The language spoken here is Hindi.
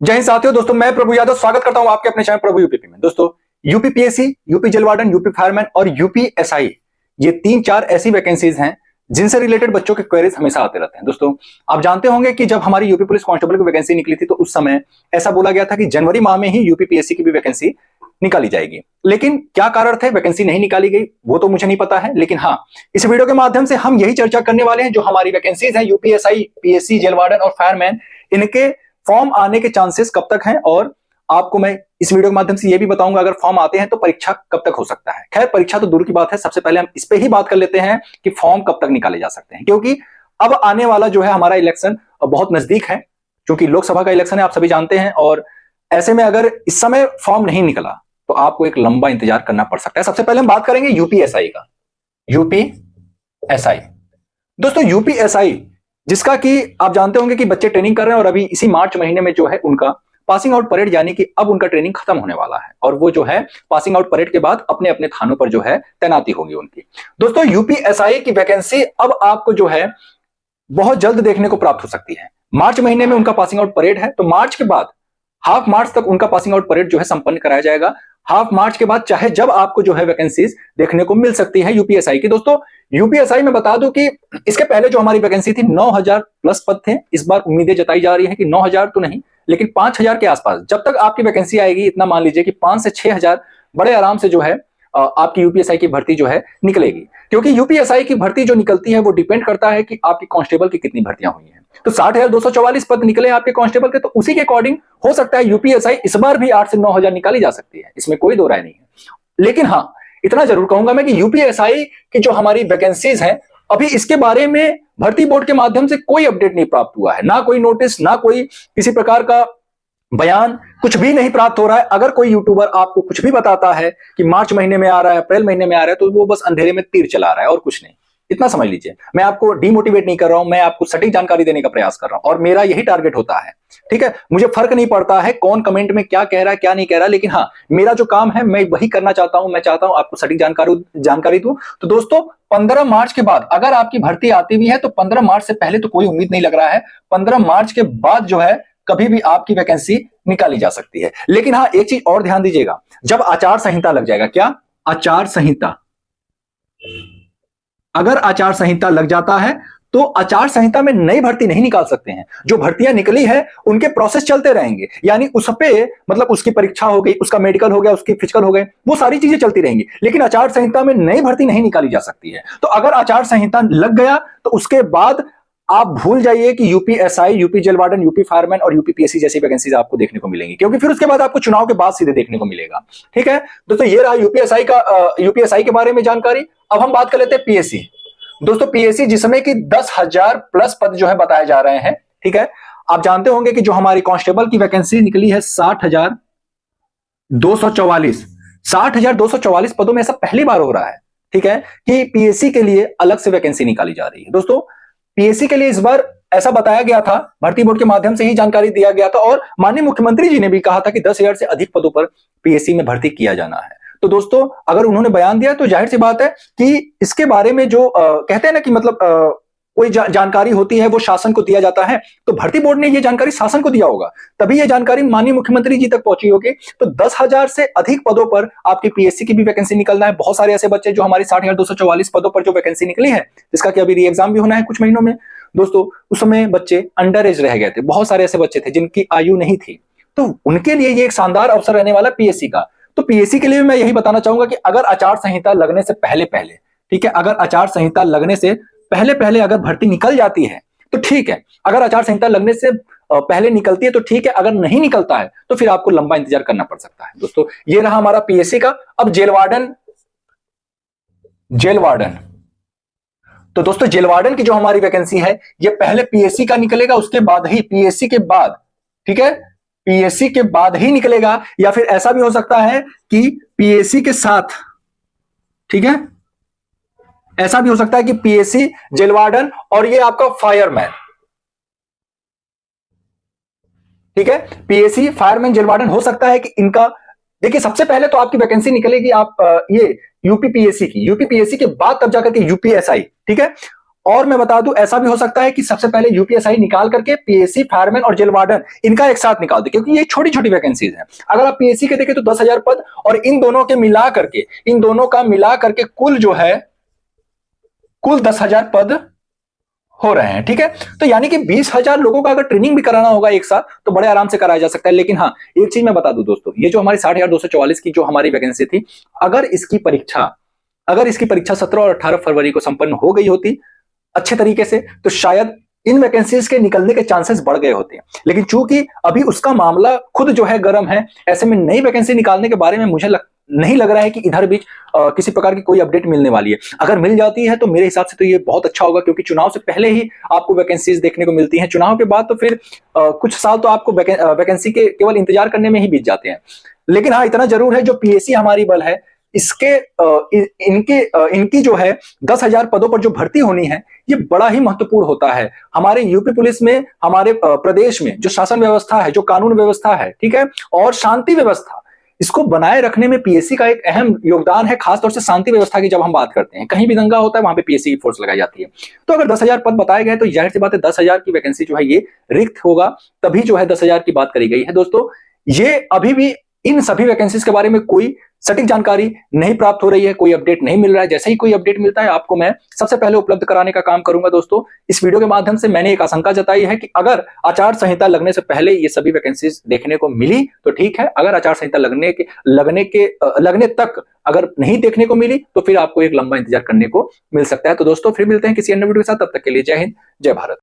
जय हिंद साथियों। दोस्तों मैं प्रभु यादव स्वागत करता हूं आपके अपने चैनल प्रभु यूपीपी में। दोस्तों UPPSC, UP jail warden, UP fireman और यूपीएसआई, ये तीन चार ऐसी वैकेंसीज हैं जिनसे रिलेटेड बच्चों के क्वेरीज हमेशा आते रहते हैं। दोस्तों आप जानते होंगे कि जब हमारी यूपी पुलिस कांस्टेबल की वैकेंसी निकली थी तो उस समय ऐसा बोला गया था कि जनवरी माह में ही यूपीपीएससी की भी वैकेंसी निकाली जाएगी, लेकिन क्या कारण थे वैकेंसी नहीं निकाली गई वो तो मुझे नहीं पता है। लेकिन हाँ, इस वीडियो के माध्यम से हम यही चर्चा करने वाले हैं जो हमारी वैकेंसीज हैं यूपीएसआई, पीएससी, जेल वार्डन और फायरमैन, इनके फॉर्म आने के चांसेस कब तक हैं। और आपको मैं इस वीडियो के माध्यम से यह भी बताऊंगा अगर फॉर्म आते हैं तो परीक्षा कब तक हो सकता है। खैर परीक्षा तो दूर की बात है, सबसे पहले हम इस पे ही बात कर लेते हैं कि फॉर्म कब तक निकाले जा सकते हैं, क्योंकि अब आने वाला जो है हमारा इलेक्शन बहुत नजदीक है, क्योंकि लोकसभा का इलेक्शन है, आप सभी जानते हैं। और ऐसे में अगर इस समय फॉर्म नहीं निकला तो आपको एक लंबा इंतजार करना पड़ सकता है। सबसे पहले हम बात करेंगे यूपीएसआई का। यूपीएसआई दोस्तों, यूपीएसआई जिसका कि आप जानते होंगे कि बच्चे ट्रेनिंग कर रहे हैं और अभी इसी मार्च महीने में जो है उनका पासिंग आउट परेड, यानी कि अब उनका ट्रेनिंग खत्म होने वाला है और वो जो है पासिंग आउट परेड के बाद अपने अपने थानों पर जो है तैनाती होगी उनकी। दोस्तों यूपीएसआई की वैकेंसी अब आपको जो है बहुत जल्द देखने को प्राप्त हो सकती है। मार्च महीने में उनका पासिंग आउट परेड है, तो मार्च के बाद हाफ मार्च तक उनका पासिंग आउट परेड जो है संपन्न कराया जाएगा। हाफ मार्च के बाद चाहे जब आपको जो है वैकेंसीज देखने को मिल सकती है यूपीएसआई की। दोस्तों यूपीएसआई में बता दूं कि इसके पहले जो हमारी वैकेंसी थी 9000 प्लस पद थे। इस बार उम्मीदें जताई जा रही है कि 9000 तो नहीं लेकिन 5000 के आसपास जब तक आपकी वैकेंसी आएगी, इतना मान लीजिए कि 5 से 6000 बड़े आराम से जो है आपकी यूपीएसआई की भर्ती जो है निकलेगी। क्योंकि यूपीएसआई की भर्ती जो निकलती है वो डिपेंड करता है कि आपकी कांस्टेबल की कितनी भर्तियां हुई हैं। तो 60,244 पद निकले आपके कांस्टेबल के, तो उसी के अकॉर्डिंग हो सकता है यूपीएसआई इस बार भी 8 से 9000 निकाली जा सकती है, इसमें कोई दो राय नहीं है। लेकिन हाँ, इतना जरूर कहूंगा मैं कि यूपीएसआई की जो हमारी वैकेंसीज हैं अभी इसके बारे में भर्ती बोर्ड के माध्यम से कोई अपडेट नहीं प्राप्त हुआ है, ना कोई नोटिस, ना कोई किसी प्रकार का बयान, कुछ भी नहीं प्राप्त हो रहा है। अगर कोई यूट्यूबर आपको कुछ भी बताता है कि मार्च महीने में आ रहा है, अप्रैल महीने में आ रहा है, तो वो बस अंधेरे में तीर चला रहा है और कुछ नहीं। इतना समझ लीजिए, मैं आपको डिमोटिवेट नहीं कर रहा हूं, मैं आपको सटीक जानकारी देने का प्रयास कर रहा हूं और मेरा यही टारगेट होता है। ठीक है, मुझे फर्क नहीं पड़ता है कौन कमेंट में क्या कह रहा है क्या नहीं कह रहा है, लेकिन हाँ मेरा जो काम है मैं वही करना चाहता हूं। मैं चाहता हूं आपको सटीक जानकारी दूं। तो दोस्तों 15 मार्च के बाद अगर आपकी भर्ती आती भी है तो 15 मार्च से पहले तो कोई उम्मीद नहीं लग रहा है। 15 मार्च के बाद जो है कभी भी आपकी वैकेंसी निकाली जा सकती है। लेकिन हाँ एक चीज और ध्यान दीजिएगा, जब आचार संहिता लग जाएगा, क्या आचार संहिता, अगर आचार संहिता लग जाता है तो आचार संहिता में नई भर्ती नहीं निकाल सकते हैं। जो भर्तियां निकली है उनके प्रोसेस चलते रहेंगे, यानी उस पे मतलब उसकी परीक्षा हो गई, उसका मेडिकल हो गया, उसकी फिजिकल हो गए, वो सारी चीजें चलती रहेंगी। लेकिन आचार संहिता में नई भर्ती नहीं निकाली जा सकती है। तो अगर आचार संहिता लग गया तो उसके बाद आप भूल जाइए कि UPSI, UP jail warden, UP fireman और यूपीपीएससी जैसी वैकेंसीज आपको देखने को मिलेंगी, क्योंकि फिर उसके बाद आपको चुनाव के बाद सीधे देखने को मिलेगा। ठीक है दोस्तों, ये रहा यूपीएसआई के बारे में जानकारी। अब हम बात कर लेते हैं पीएससी। दोस्तों पीएससी जिसमें कि 10,000 प्लस पद जो है बताए जा रहे हैं। ठीक है, आप जानते होंगे कि जो हमारी कांस्टेबल की वैकेंसी निकली है 60,244, 60,244 पदों में ऐसा पहली बार हो रहा है। ठीक है, कि पीएससी के लिए अलग से वैकेंसी निकाली जा रही है। दोस्तों पीएससी के लिए इस बार ऐसा बताया गया था, भर्ती बोर्ड के माध्यम से ही जानकारी दिया गया था और माननीय मुख्यमंत्री जी ने भी कहा था कि 10,000 से अधिक पदों पर पीएससी में भर्ती किया जाना है। तो दोस्तों अगर उन्होंने बयान दिया तो जाहिर सी बात है कि इसके बारे में जो कहते हैं ना कि मतलब कोई जानकारी होती है वो शासन को दिया जाता है, तो भर्ती बोर्ड ने ये जानकारी शासन को दिया होगा, तभी ये जानकारी माननीय मुख्यमंत्री जी तक पहुंची होगी। तो 10,000 से अधिक पदों पर आपकी पीएससी की भी वैकेंसी निकलना है। बहुत सारे ऐसे बच्चे जो हमारी 60,244 पदों पर जो वैकेंसी निकली है, जिसका कि अभी री एग्जाम भी होना है कुछ महीनों में। दोस्तों उस समय बच्चे अंडर एज रह गए थे, बहुत सारे ऐसे बच्चे थे जिनकी आयु नहीं थी, तो उनके लिए ये एक शानदार अवसर रहने वाला पीएससी का। तो पीएससी के लिए मैं यही बताना चाहूंगा कि अगर आचार संहिता लगने से पहले पहले, ठीक है, अगर आचार संहिता लगने से पहले पहले अगर भर्ती निकल जाती है तो ठीक है, अगर आचार संहिता लगने से पहले निकलती है तो ठीक है, अगर नहीं निकलता है तो फिर आपको लंबा इंतजार करना पड़ सकता है। दोस्तों ये रहा हमारा पीएससी का। अब जेल वार्डन, तो दोस्तों जेल वार्डन की जो हमारी वैकेंसी है ये पहले पीएससी का निकलेगा, उसके बाद ही पीएससी के बाद, ठीक है, पीएससी के बाद ही निकलेगा, या फिर ऐसा भी हो सकता है कि पीएससी के साथ, ठीक है, ऐसा भी हो सकता है कि पीएससी, जेल वार्डन और ये आपका फायरमैन, ठीक है, पीएससी, फायरमैन, जेल वार्डन हो सकता है कि इनका, देखिए सबसे पहले तो आपकी वैकेंसी निकलेगी आप ये यूपीपीएससी की, यूपीपीएससी के बाद तब जाकर के यूपीएसआई। ठीक है, और मैं बता दूं, ऐसा भी हो सकता है कि सबसे पहले यूपीएसआई निकाल करके पीएससी, फायरमैन और जेल वार्डन इनका एक साथ निकाल दे, क्योंकि ये छोटी छोटी वैकेंसीज हैं। अगर आप पीएससी के देखें तो 10,000 पद, और इन दोनों के मिला करके, इन दोनों का मिला करके कुल जो है, कुल 10,000 पद हो रहे हैं। ठीक है, तो यानी कि 20,000 लोगों का अगर ट्रेनिंग भी कराना होगा एक साथ तो बड़े आराम से कराया जा सकता है। लेकिन हाँ, एक चीज मैं बता दूं दोस्तों, ये जो हमारी 60,244 की जो हमारी वैकेंसी थी, अगर इसकी परीक्षा 17 और 18 फरवरी को संपन्न हो गई होती अच्छे तरीके से, तो शायद इन वैकेंसीज के निकलने के चांसेस बढ़ गए होते हैं। लेकिन चूंकि अभी उसका मामला खुद जो है गर्म है, ऐसे में नई वैकेंसी निकालने के बारे में मुझे नहीं लग रहा है कि इधर बीच किसी प्रकार की कोई अपडेट मिलने वाली है। अगर मिल जाती है तो मेरे हिसाब से तो ये बहुत अच्छा होगा, क्योंकि चुनाव से पहले ही आपको वैकेंसीज देखने को मिलती हैं। चुनाव के बाद तो फिर कुछ साल तो आपको वैकेंसी के केवल इंतजार करने में ही बीत जाते हैं। लेकिन हाँ, इतना जरूर है, जो पीएससी हमारी बल है, इनकी जो है 10,000 पदों पर जो भर्ती होनी है, ये बड़ा ही महत्वपूर्ण होता है। हमारे यूपी पुलिस में, हमारे प्रदेश में जो शासन व्यवस्था है, जो कानून व्यवस्था है, ठीक है, और शांति व्यवस्था, इसको बनाए रखने में पीएससी का एक अहम योगदान है। खासतौर से शांति व्यवस्था की जब हम बात करते हैं, कहीं भी दंगा होता है वहां पे पीएससी की फोर्स लगाई जाती है। तो अगर 10,000 पद बताए गए तो जाहिर सी बात है 10,000 की वैकेंसी जो है ये रिक्त होगा, तभी जो है 10,000 की बात करी गई है। दोस्तों, ये अभी भी इन सभी वैकेंसीज के बारे में कोई सटीक जानकारी नहीं प्राप्त हो रही है, कोई अपडेट नहीं मिल रहा है। जैसे ही कोई अपडेट मिलता है आपको मैं सबसे पहले उपलब्ध कराने का काम करूंगा। दोस्तों, इस वीडियो के माध्यम से मैंने एक आशंका जताई है कि अगर आचार संहिता लगने से पहले ये सभी वैकेंसीज देखने को मिली तो ठीक है, अगर आचार संहिता लगने तक अगर नहीं देखने को मिली तो फिर आपको एक लंबा इंतजार करने को मिल सकता है। तो दोस्तों, फिर मिलते हैं किसी अन्य वीडियो के साथ, तब तक के लिए जय हिंद, जय भारत।